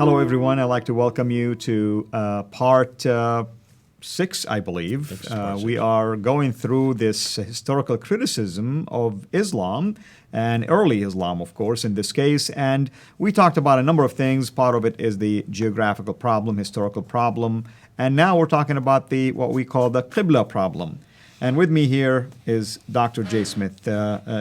Hello, everyone. I'd like to welcome you to part 6, I believe. We are going through this historical criticism of Islam, and early Islam, of course, in this case. And we talked about a number of things. Part of it is the geographical problem, historical problem. And now we're talking about what we call the Qibla problem. And with me here is Dr. Jay Smith.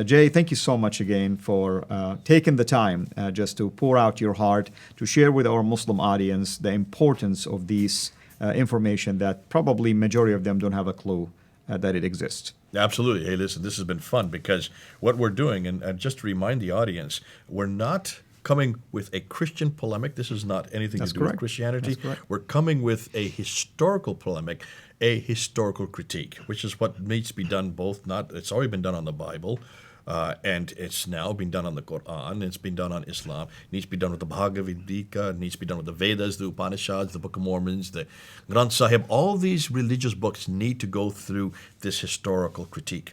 Jay, thank you so much again for taking the time just to pour out your heart, to share with our Muslim audience the importance of these information that probably majority of them don't have a clue that it exists. Absolutely. Hey, listen, this has been fun because what we're doing, and just to remind the audience, we're not coming with a Christian polemic. This is not anything to do with Christianity. We're coming with a historical polemic, a historical critique, which is what needs to be done it's already been done on the Bible, and it's now being done on the Quran, it's been done on Islam, it needs to be done with the Bhagavad Gita, it needs to be done with the Vedas, the Upanishads, the Book of Mormons, the Granth Sahib. All these religious books need to go through this historical critique.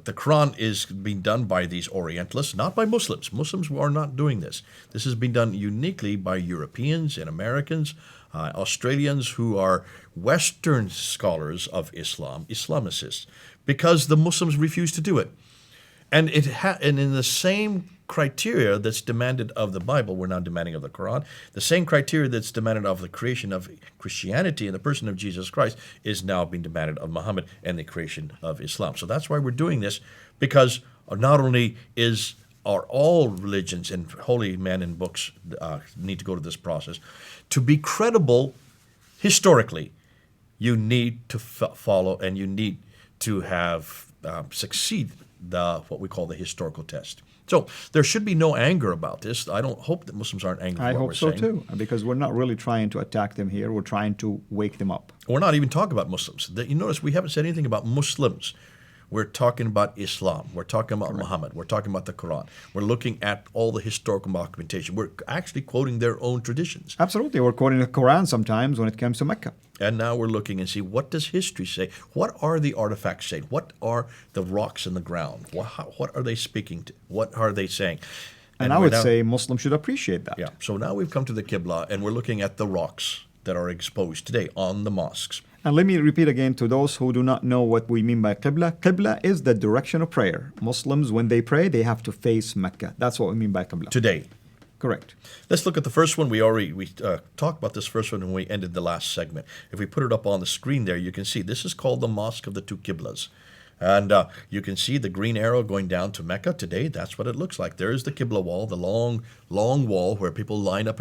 The Quran is being done by these Orientalists, not by Muslims. Muslims are not doing this. This has been done uniquely by Europeans and Americans, Australians who are Western scholars of Islam, Islamicists, because the Muslims refuse to do it. And and in the same criteria that's demanded of the Bible, we're now demanding of the Quran. The same criteria that's demanded of the creation of Christianity and the person of Jesus Christ is now being demanded of Muhammad and the creation of Islam. So that's why we're doing this, because not only are all religions and holy men and books need to go to this process. To be credible historically, you need to follow and you need to have succeed what we call the historical test. So there should be no anger about this. I don't hope that Muslims aren't angry with what we're saying. I hope so too, because we're not really trying to attack them here. We're trying to wake them up. We're not even talking about Muslims. You notice we haven't said anything about Muslims. We're talking about Islam. We're talking about Muhammad. We're talking about the Quran. We're looking at all the historical documentation. We're actually quoting their own traditions. Absolutely. We're quoting the Quran sometimes when it comes to Mecca. And now we're looking and see, what does history say? What are the artifacts saying? What are the rocks in the ground? What are they speaking to? What are they saying? And I would say Muslims should appreciate that. Yeah. So now we've come to the Qibla, and we're looking at the rocks that are exposed today on the mosques. And let me repeat again to those who do not know what we mean by Qibla. Qibla is the direction of prayer. Muslims, when they pray, they have to face Mecca. That's what we mean by Qibla. Today. Correct. Let's look at the first one. We talked about this first one when we ended the last segment. If we put it up on the screen there, you can see this is called the Mosque of the Two Qiblas. And you can see the green arrow going down to Mecca today. That's what it looks like. There is the Qibla wall, the long wall where people line up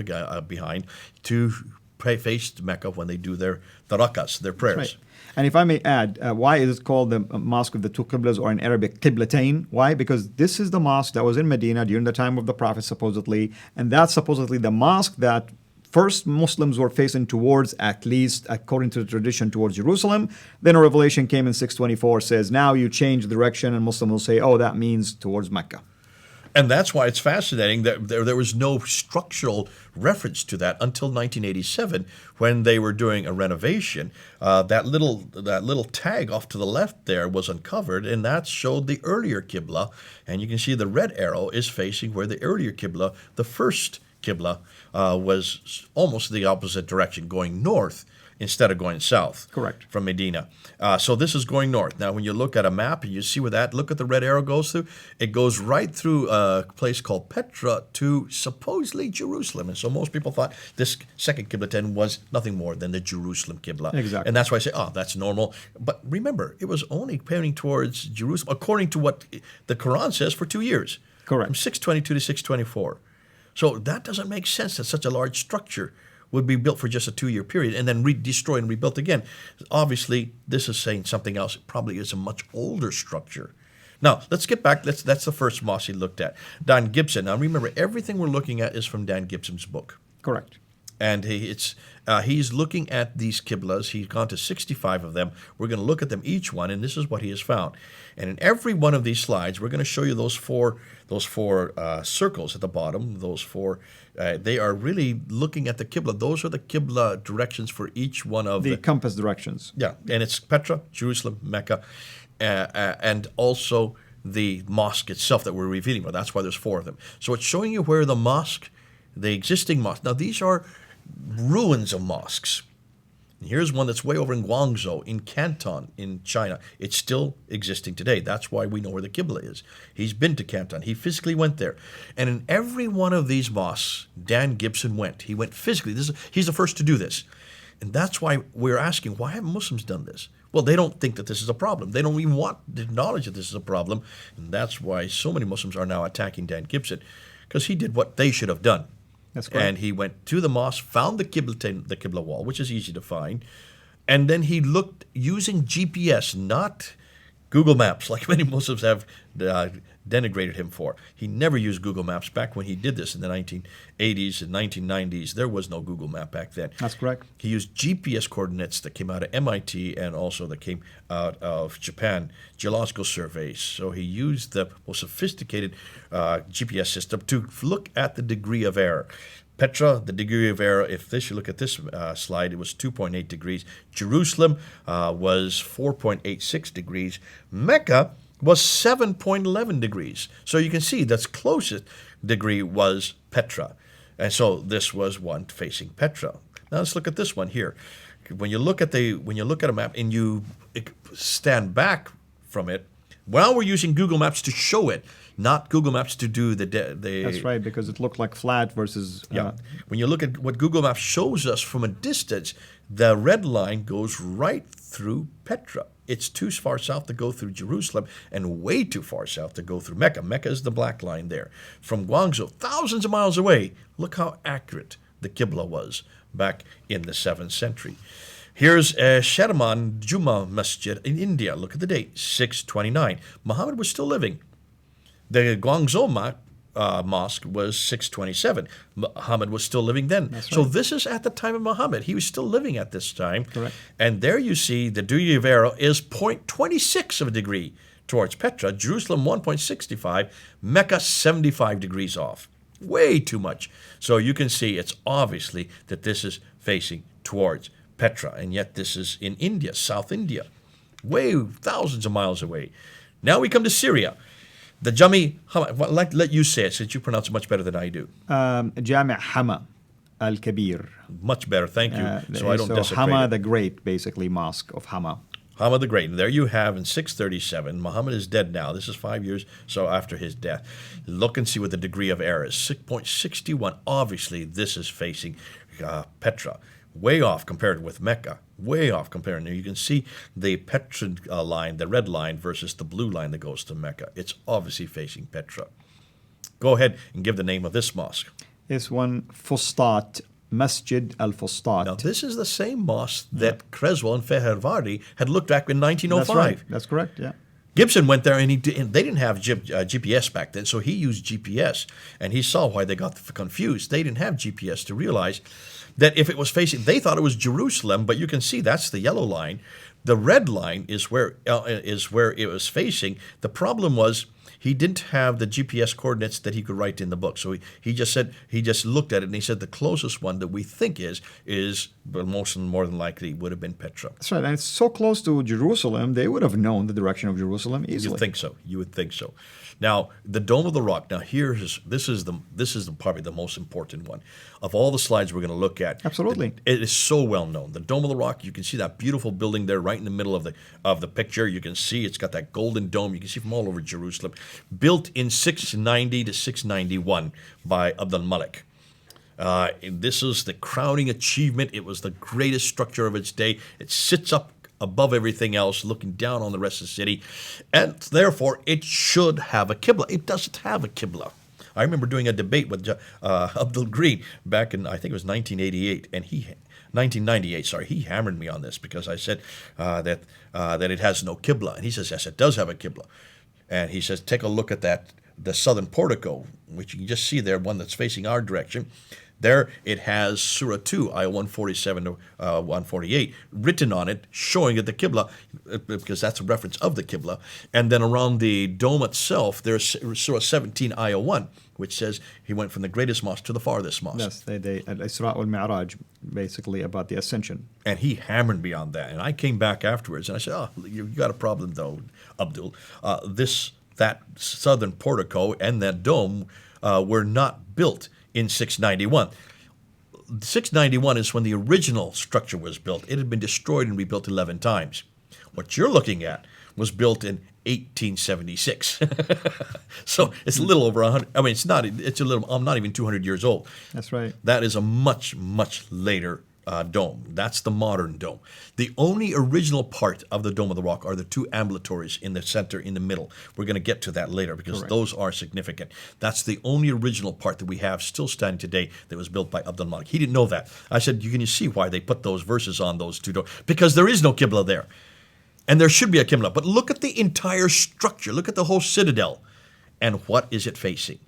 behind to face Mecca when they do their tarakas, their prayers. Right. And if I may add, why is it called the Mosque of the Two Qiblas, or in Arabic, Qiblatain? Why? Because this is the mosque that was in Medina during the time of the Prophet, supposedly, and that's supposedly the mosque that first Muslims were facing towards, at least according to the tradition, towards Jerusalem. Then a revelation came in 624, says, now you change the direction, and Muslims will say, oh, that means towards Mecca. And that's why it's fascinating that there was no structural reference to that until 1987, when they were doing a renovation. That little tag off to the left there was uncovered, and that showed the earlier Qibla. And you can see the red arrow is facing where the earlier Qibla, the first Qibla, was almost the opposite direction, going north instead of going south. Correct. From Medina. So this is going north. Now, when you look at a map and you see where look at the red arrow goes through, it goes right through a place called Petra to supposedly Jerusalem. And so most people thought this second Qiblatain was nothing more than the Jerusalem Qibla. Exactly. And that's why I say, that's normal. But remember, it was only pointing towards Jerusalem, according to what the Quran says, for 2 years. Correct. From 622 to 624. So that doesn't make sense that such a large structure would be built for just a 2-year period and then destroyed and rebuilt again. Obviously, this is saying something else. It probably is a much older structure. Now, let's get back. That's the first mosque he looked at. Dan Gibson. Now, remember, everything we're looking at is from Dan Gibson's book. Correct. And he's looking at these Qiblas. He's gone to 65 of them. We're going to look at them each one, and this is what he has found. And in every one of these slides, we're going to show you those four circles at the bottom. Those four, they are really looking at the Qibla. Those are the Qibla directions for each one of the compass directions. Yeah, and it's Petra, Jerusalem, Mecca, and also the mosque itself that we're revealing. Well, that's why there's 4 of them. So it's showing you where the mosque the existing mosques. Now, these are ruins of mosques. And here's one that's way over in Guangzhou, in Canton, in China. It's still existing today. That's why we know where the Qibla is. He's been to Canton. He physically went there. And in every one of these mosques, Dan Gibson went. He went physically. He's the first to do this. And that's why we're asking, why haven't Muslims done this? Well, they don't think that this is a problem. They don't even want to acknowledge that this is a problem. And that's why so many Muslims are now attacking Dan Gibson, because he did what they should have done. That's correct. And he went to the mosque, found the Qibla wall, which is easy to find, and then he looked using GPS, not Google Maps, like many Muslims have denigrated him for. He never used Google Maps back when he did this in the 1980s and 1990s. There was no Google Map back then. That's correct. He used GPS coordinates that came out of MIT and also that came out of Japan, geological surveys. So he used the most sophisticated GPS system to look at the degree of error. Petra, the degree of error, if you look at this slide, it was 2.8 degrees. Jerusalem was 4.86 degrees. Mecca was 7.11 degrees. So you can see that's closest degree was Petra. And so this was one facing Petra. Now let's look at this one here. When you look at a map and you stand back from it, well, we're using Google Maps to show it, not Google Maps to do the That's right, because it looked like flat versus... Yeah. When you look at what Google Maps shows us from a distance, the red line goes right through Petra. It's too far south to go through Jerusalem and way too far south to go through Mecca. Mecca is the black line there. From Guangzhou, thousands of miles away, look how accurate the Qibla was back in the 7th century. Here's Cherman Juma Masjid in India. Look at the date, 629. Muhammad was still living. The Guangzhou Mosque was 627. Muhammad was still living then. That's right. So this is at the time of Muhammad. He was still living at this time. Correct. And there you see the degree of error is 0.26 of a degree towards Petra. Jerusalem 1.65. Mecca 75 degrees off. Way too much. So you can see it's obviously that this is facing towards Petra. And yet this is in India, South India. Way thousands of miles away. Now we come to Syria. The Jami Hama, let you say it since you pronounce it much better than I do. Jami Hama al-Kabir. Much better, thank you. So I don't desecrate Hama it. the Great, basically, Mosque of Hama. Hama the Great. And there you have in 637. Muhammad is dead now. This is 5 years so after his death. Look and see what the degree of error is. 6.61. Obviously, this is facing Petra. Way off compared with Mecca. Way off compared. Now you can see the Petra line, the red line, versus the blue line that goes to Mecca. It's obviously facing Petra. Go ahead and give the name of this mosque. This one, Fustat, Masjid al-Fustat. Now this is the same mosque that Creswell and Fehérvárdi had looked at in 1905. That's right. That's correct, yeah. Gibson went there and they didn't have GPS back then, so he used GPS. And he saw why they got confused. They didn't have GPS to realize that if it was facing, they thought it was Jerusalem, but you can see that's the yellow line. The red line is where it was facing. The problem was he didn't have the GPS coordinates that he could write in the book. So he just looked at it and he said the closest one that we think is more than likely would have been Petra. That's right. And it's so close to Jerusalem, they would have known the direction of Jerusalem easily. You would think so. Now, the Dome of the Rock. Now, this is probably the most important one of all the slides we're going to look at. Absolutely, it is so well known. The Dome of the Rock. You can see that beautiful building there, right in the middle of the picture. You can see it's got that golden dome. You can see from all over Jerusalem. Built in 690 to 691 by Abdul Malik. This is the crowning achievement. It was the greatest structure of its day. It sits up above everything else, looking down on the rest of the city, and therefore it should have a Qibla. It doesn't have a Qibla. I remember doing a debate with Abdul Green back in, I think it was 1988, and 1998, sorry, he hammered me on this because I said that it has no Qibla, and he says, yes, it does have a Qibla. And he says, take a look at the southern portico, which you can just see there, one that's facing our direction. There it has Surah 2, ayah 147 to 148, written on it, showing it the Qibla, because that's a reference of the Qibla. And then around the dome itself, there's Surah 17, ayah 1, which says he went from the greatest mosque to the farthest mosque. Yes, al-Isra wal-Mi'raj, basically about the ascension. And he hammered me on that. And I came back afterwards and I said, you got a problem though, Abdul. That southern portico and that dome were not built in 691. 691 is when the original structure was built. It had been destroyed and rebuilt 11 times. What you're looking at was built in 1876. So it's a little over 100. I mean, it's not. It's a little. I'm not even 200 years old. That's right. That is a much, much later dome. That's the modern dome. The only original part of the Dome of the Rock are the two ambulatories in the center, in the middle. We're going to get to that later because those are significant. That's the only original part that we have still standing today that was built by Uthmanic. He didn't know that. I said, can you see why they put those verses on those two domes? Because there is no Qibla there. And there should be a Qibla. But look at the entire structure. Look at the whole citadel. And what is it facing?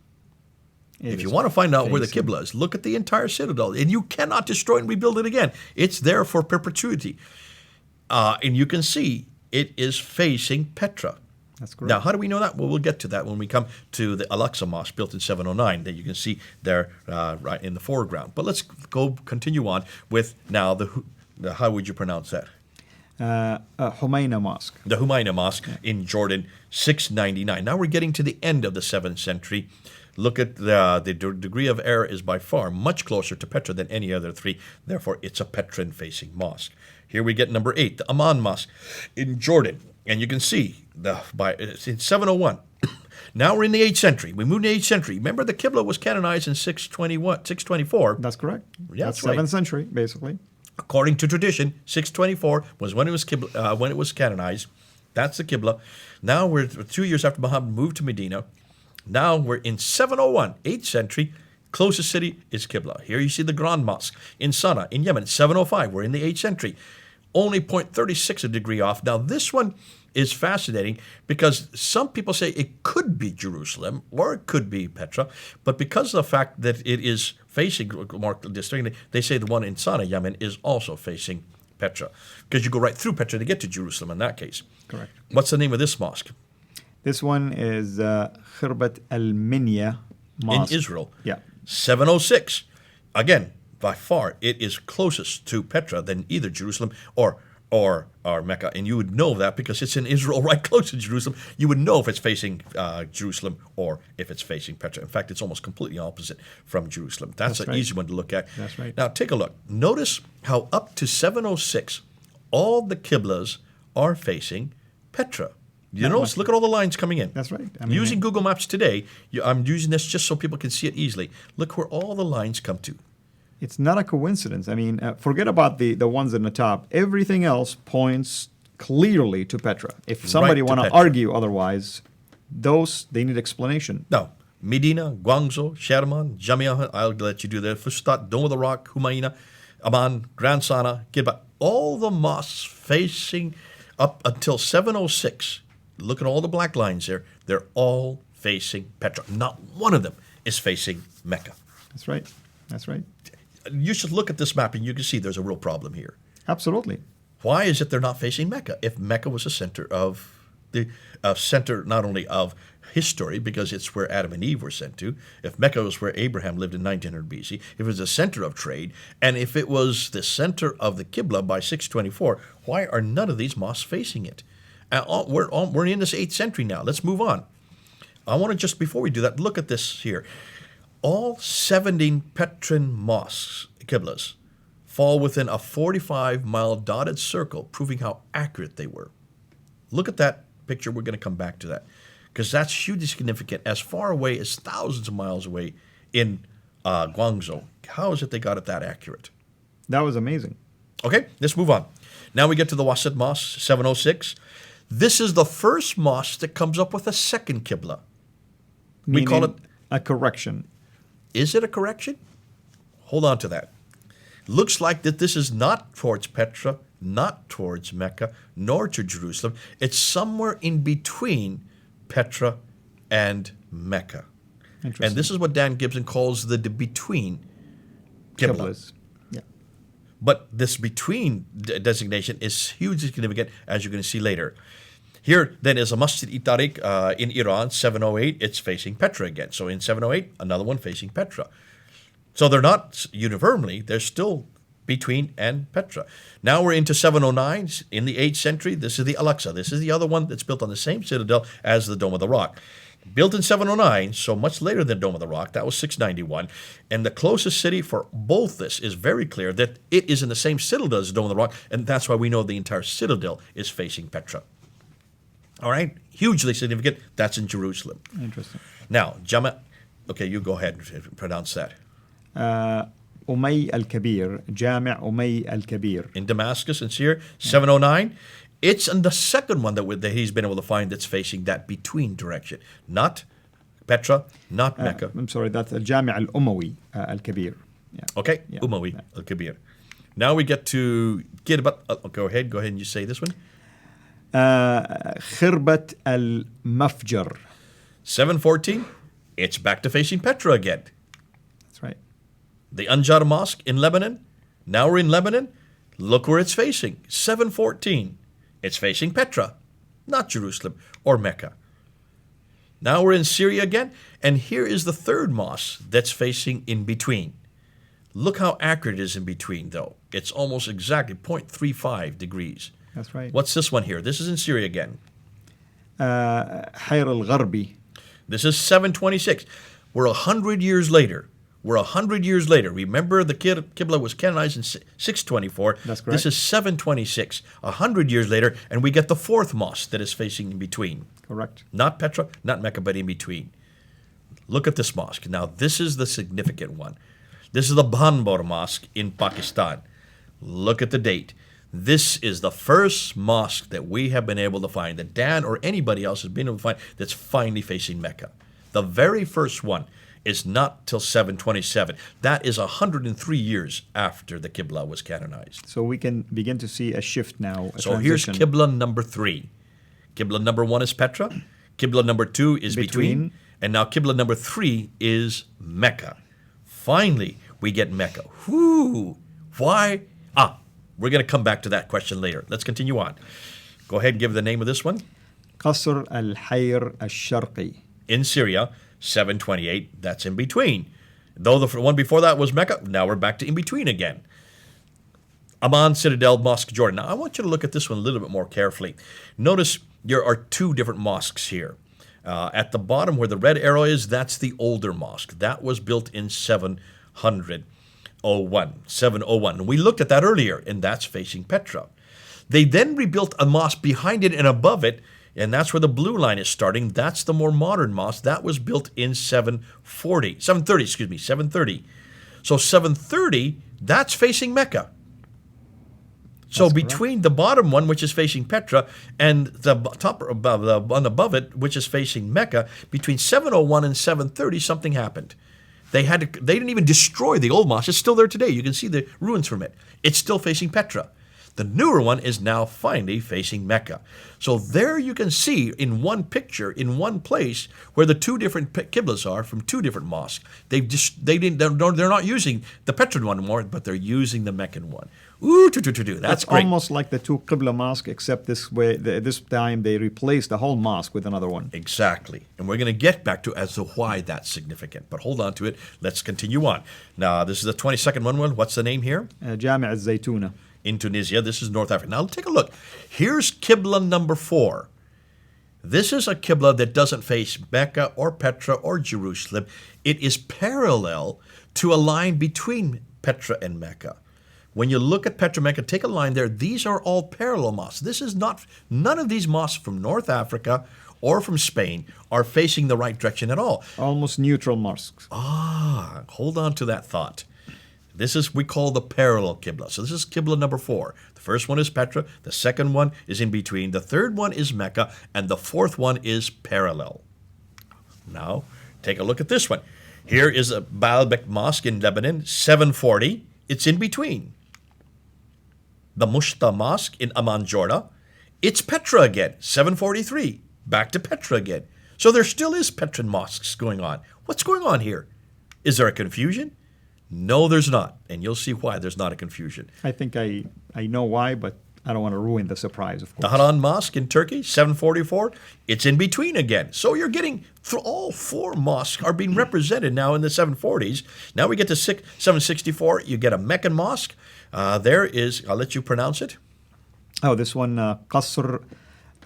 If you want to find out where the Qibla is, look at the entire citadel. And you cannot destroy and rebuild it again. It's there for perpetuity. And you can see it is facing Petra. That's correct. Now, how do we know that? Well, we'll get to that when we come to the Al-Aqsa Mosque built in 709 that you can see there right in the foreground. But let's continue on with now the how would you pronounce that? Humeina Mosque. The Humeina Mosque in Jordan, 699. Now we're getting to the end of the 7th century. Look at the degree of error is by far much closer to Petra than any other three. Therefore, it's a Petran-facing mosque. Here we get number 8, the Amman Mosque in Jordan. And you can see it's in 701. Now we're in the 8th century. We moved to the 8th century. Remember, the Qibla was canonized in 624. That's correct. Yeah, that's right. 7th century, basically. According to tradition, 624 was when it was when it was canonized. That's the Qibla. Now we're 2 years after Muhammad moved to Medina. Now we're in 701, 8th century. Closest city is Qibla. Here you see the Grand Mosque in Sana'a in Yemen, 705. We're in the 8th century. Only 0.36 a degree off. Now this one is fascinating because some people say it could be Jerusalem or it could be Petra, but because of the fact that it is facing more distinctly, they say the one in Sana'a, Yemen, is also facing Petra because you go right through Petra to get to Jerusalem in that case. Correct. What's the name of this mosque? This one is Khirbat al-Minya Mosque. In Israel. Yeah. 706. Again, by far, it is closest to Petra than either Jerusalem or Mecca. And you would know that because it's in Israel right close to Jerusalem. You would know if it's facing Jerusalem or if it's facing Petra. In fact, it's almost completely opposite from Jerusalem. That's an easy one to look at. That's right. Now, take a look. Notice how up to 706, all the Qiblas are facing Petra. You notice, look at all the lines coming in. That's right. I mean, using Google Maps today, I'm using this just so people can see it easily. Look where all the lines come to. It's not a coincidence. I mean, forget about the ones in the top. Everything else points clearly to Petra. If somebody want to argue otherwise, they need explanation. No. Medina, Guangzhou, Cherman, Jami Hama, I'll let you do that. Fustat, Dome of the Rock, Humeina, Amman, Grand Sana'a, Khirbat. All the mosques facing up until 706. Look at all the black lines there. They're all facing Petra. Not one of them is facing Mecca. That's right. That's right. You should look at this map and you can see there's a real problem here. Absolutely. Why is it they're not facing Mecca? If Mecca was a center of center not only of history, because it's where Adam and Eve were sent to, if Mecca was where Abraham lived in 1900 BC, if it was a center of trade, and if it was the center of the Qibla by 624, why are none of these mosques facing it? We're in this 8th century now. Let's move on. I want to just, before we do that, look at this here. All 17 Petran mosques, Qiblas, fall within a 45-mile dotted circle, proving how accurate they were. Look at that picture. We're going to come back to that because that's hugely significant. As far away as thousands of miles away in Guangzhou, how is it they got it that accurate? That was amazing. Okay, let's move on. Now we get to the Wasit Mosque, 706. This is the first mosque that comes up with a second Qibla. We call it a correction. Is it a correction? Hold on to that. Looks like that this is not towards Petra, not towards Mecca, nor to Jerusalem. It's somewhere in between Petra and Mecca. And this is what Dan Gibson calls the between Qiblas. Yeah. But this between designation is hugely significant, as you're going to see later. Here, then, is a Masjid I Tarik in Iran, 708. It's facing Petra again. So in 708, another one facing Petra. So they're not uniformly, they're still between and Petra. Now we're into 709 in the 8th century. This is the Al-Aqsa. This is the other one that's built on the same citadel as the Dome of the Rock. Built in 709, so much later than Dome of the Rock. That was 691. And the closest city for both this is very clear that it is in the same citadel as the Dome of the Rock, and that's why we know the entire citadel is facing Petra. All right? Hugely significant. That's in Jerusalem. Interesting. Now, Jami, okay, you go ahead and pronounce that. Umay al-Kabir, Jami' Umay al-Kabir. In Damascus, in Syria, 709. It's in the second one that he's been able to find that's facing that between direction. Not Petra, not Mecca. I'm sorry, that's Jami' al-Umawi al-Kabir. Yeah. Okay, yeah. Umawi al-Kabir. Now we get to Khirbat. Go ahead and you say this one. Khirbat al-Mafjar. 714. It's back to facing Petra again. That's right. The Anjar Mosque in Lebanon. Now we're in Lebanon. Look where it's facing. 714. It's facing Petra, not Jerusalem or Mecca. Now we're in Syria again, and here is the third mosque that's facing in between. Look how accurate it is in between, though. It's almost exactly 0.35 degrees. That's right. What's this one here? This is in Syria again. al-Hayr al-Gharbi. This is 726. We're 100 years later. We're 100 years later. Remember, the Qibla was canonized in 624. That's correct. This is 726, 100 years later, and we get the fourth mosque that is facing in between. Correct. Not Petra, not Mecca, but in between. Look at this mosque. Now, this is the significant one. This is the Banbor Mosque in Pakistan. Look at the date. This is the first mosque that we have been able to find, that Dan or anybody else has been able to find, that's finally facing Mecca. The very first one is not till 727. That is 103 years after the Qibla was canonized. So we can begin to see a shift now. So here's Qibla number 3. Qibla number 1 is Petra. Qibla number 2 is between. And now Qibla number 3 is Mecca. Finally, we get Mecca. Whoo! Why? We're going to come back to that question later. Let's continue on. Go ahead and give the name of this one. Qasr al-Hayr al-Sharqi. In Syria, 728, that's in between. Though the one before that was Mecca, now we're back to in between again. Amman Citadel Mosque, Jordan. Now, I want you to look at this one a little bit more carefully. Notice there are two different mosques here. At the bottom where the red arrow is, that's the older mosque. That was built in 701. We looked at that earlier, and that's facing Petra. They then rebuilt a mosque behind it and above it, and that's where the blue line is starting. That's the more modern mosque. That was built in 730. So 730, that's facing Mecca. So between the bottom one, which is facing Petra, and the top above, the one above it, which is facing Mecca, between 701 and 730, something happened. They didn't even destroy the old mosque. It's still there today. You can see the ruins from it. It's still facing Petra. The newer one is now finally facing Mecca. So there you can see in one picture, in one place, where the two different Qiblas are from two different mosques. They're not using the Petran one anymore, but they're using the Meccan one. Ooh, that's great. Almost like the two Qibla mosques, except this way. This time they replaced the whole mosque with another one. Exactly, and we're going to get back to as to why that's significant. But hold on to it. Let's continue on. Now, this is the 22nd one. What's the name here? Jami' al-Zaytuna. In Tunisia. This is North Africa. Now take a look. Here's Qibla number 4. This is a Qibla that doesn't face Mecca or Petra or Jerusalem. It is parallel to a line between Petra and Mecca. When you look at Petra, Mecca, take a line there. These are all parallel mosques. This is none of these mosques from North Africa or from Spain are facing the right direction at all. Almost neutral mosques. Hold on to that thought. This is we call the parallel Qibla. So this is Qibla number 4. The first one is Petra. The second one is in between. The third one is Mecca. And the fourth one is parallel. Now, take a look at this one. Here is a Baalbek Mosque in Lebanon, 740. It's in between. The Mushta Mosque in Amman, Jordan. It's Petra again, 743. Back to Petra again. So there still is Petran mosques going on. What's going on here? Is there a confusion? No, there's not. And you'll see why there's not a confusion. I think I know why, but I don't want to ruin the surprise, of course. The Amman Mosque in Turkey, 744. It's in between again. So you're getting through all four mosques are being represented now in the 740s. Now we get to 764. You get a Meccan mosque. There is, I'll let you pronounce it. Oh, this one, Qasr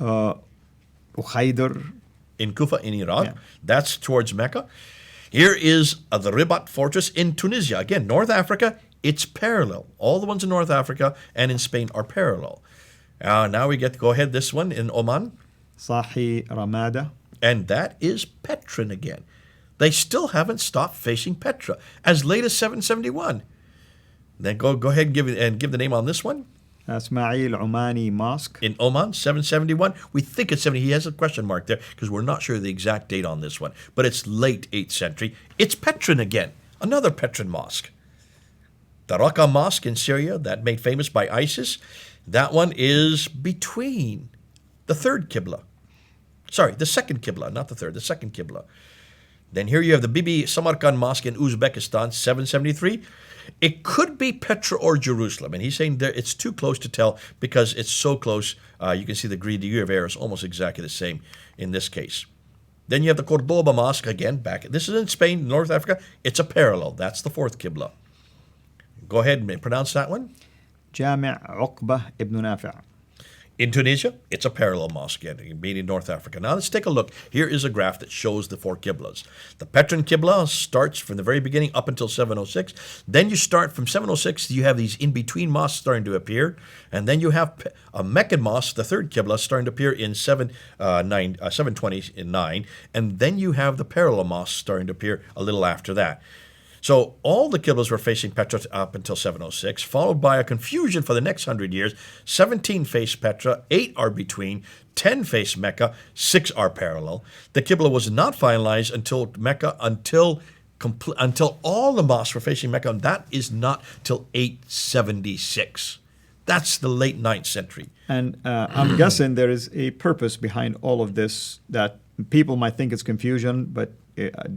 al-Hayr. In Kufa, in Iraq. Yeah. That's towards Mecca. Here is the Khirbat fortress in Tunisia. Again, North Africa, it's parallel. All the ones in North Africa and in Spain are parallel. Now we get to go ahead, this one in Oman. Sahi Ramada. And that is Petra again. They still haven't stopped facing Petra as late as 771. Then go ahead and give the name on this one. Suma'il Uthmanic Mosque. In Oman, 771. We think it's 70. He has a question mark there because we're not sure the exact date on this one. But it's late 8th century. It's Petrin again. Another Petrin mosque. The Raqqa Mosque in Syria, that made famous by ISIS. That one is between the third Qibla. Sorry, the second Qibla, not the third, the second Qibla. Then here you have the Bibi Samarkand Mosque in Uzbekistan, 773. It could be Petra or Jerusalem. And he's saying there it's too close to tell because it's so close. You can see the degree of error is almost exactly the same in this case. Then you have the Cordoba Mosque again back. This is in Spain, North Africa. It's a parallel. That's the fourth Qibla. Go ahead and pronounce that one. Jami Uqba ibn Nafi'. In Tunisia, it's a parallel mosque, being in North Africa. Now let's take a look. Here is a graph that shows the four Qiblas. The Petrin Qibla starts from the very beginning up until 706. Then you start from 706, you have these in-between mosques starting to appear. And then you have a Meccan mosque, the third Qibla, starting to appear in 729. And then you have the parallel mosques starting to appear a little after that. So all the Qiblas were facing Petra up until 706, followed by a confusion for the next 100 years. 17 face Petra, 8 are between, 10 face Mecca, 6 are parallel. The Qibla was not finalized until Mecca, until all the mosques were facing Mecca, and that is not till 876. That's the late 9th century. And I'm guessing there is a purpose behind all of this that people might think it's confusion, but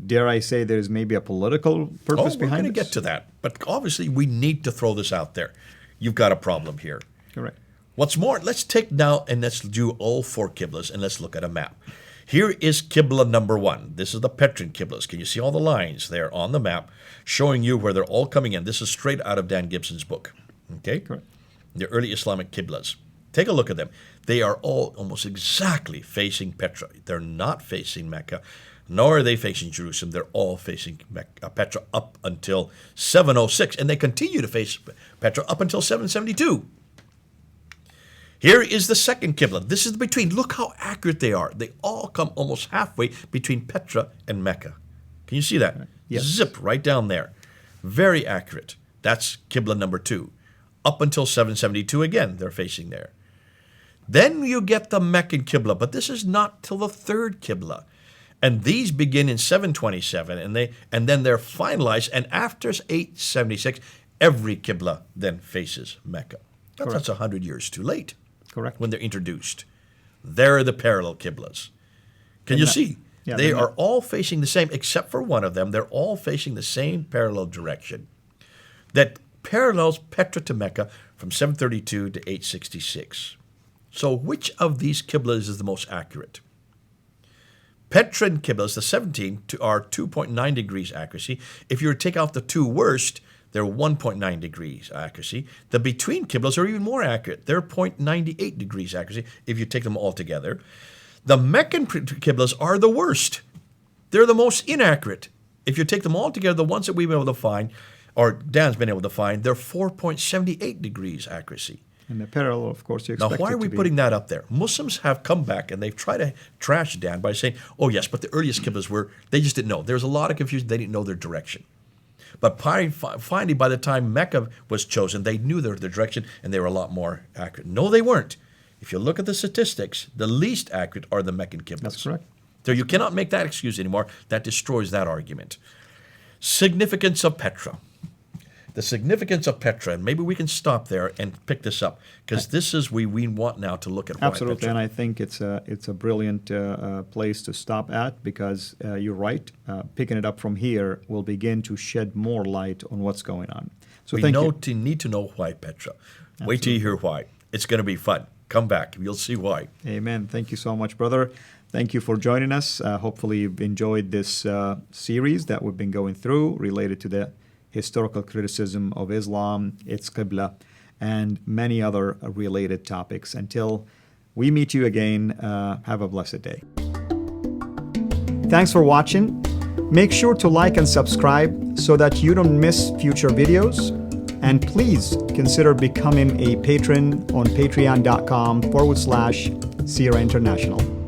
dare I say there's maybe a political purpose behind it? We're going to get to that. But obviously, we need to throw this out there. You've got a problem here. Correct. What's more, let's take now and let's do all four Qiblas and let's look at a map. Here is Qibla number 1. This is the Petrin Qiblas. Can you see all the lines there on the map showing you where they're all coming in? This is straight out of Dan Gibson's book. Okay? Correct. The early Islamic Qiblas. Take a look at them. They are all almost exactly facing Petra. They're not facing Mecca, nor are they facing Jerusalem. They're all facing Petra up until 706, and they continue to face Petra up until 772. Here is the second Qibla. This is the between. Look how accurate they are. They all come almost halfway between Petra and Mecca. Can you see that? Yes. Zip right down there. Very accurate. That's Qibla number 2. Up until 772 again, they're facing there. Then you get the Meccan Qibla, but this is not till the third Qibla. And these begin in 727, and then they're finalized, and after 876, every Qibla then faces Mecca. That's 100 years too late. Correct. When they're introduced. There are the parallel Qiblas. Can you see? Yeah, they are all facing the same, except for one of them. They're all facing the same parallel direction that parallels Petra to Mecca from 732 to 866. So which of these Qiblas is the most accurate? Petrin Qiblas, the 17, are 2.9 degrees accuracy. If you were to take out the two worst, they're 1.9 degrees accuracy. The between Qiblas are even more accurate. They're 0.98 degrees accuracy if you take them all together. The Meccan Qiblas are the worst. They're the most inaccurate. If you take them all together, the ones that we've been able to find, or Dan's been able to find, they're 4.78 degrees accuracy. And the parallel, of course, you expect. Now, why are we putting that up there? Muslims have come back and they've tried to trash Dan by saying, oh, yes, but the earliest Qiblas they just didn't know. There was a lot of confusion. They didn't know their direction. But finally, by the time Mecca was chosen, they knew their direction and they were a lot more accurate. No, they weren't. If you look at the statistics, the least accurate are the Meccan Qiblas. That's correct. So you cannot make that excuse anymore. That destroys that argument. Significance of Petra. The significance of Petra, and maybe we can stop there and pick this up, because this is we want now to look at why absolutely, Petra. and I think it's a brilliant place to stop at, because you're right. Picking it up from here will begin to shed more light on what's going on. So we need to know why Petra. Absolutely. Wait till you hear why. It's going to be fun. Come back. You'll see why. Amen. Thank you so much, brother. Thank you for joining us. Hopefully you've enjoyed this series that we've been going through related to the historical criticism of Islam, its Qibla, and many other related topics. Until we meet you again, have a blessed day. Thanks for watching. Make sure to like and subscribe so that you don't miss future videos. And please consider becoming a patron on patreon.com/CIRA International.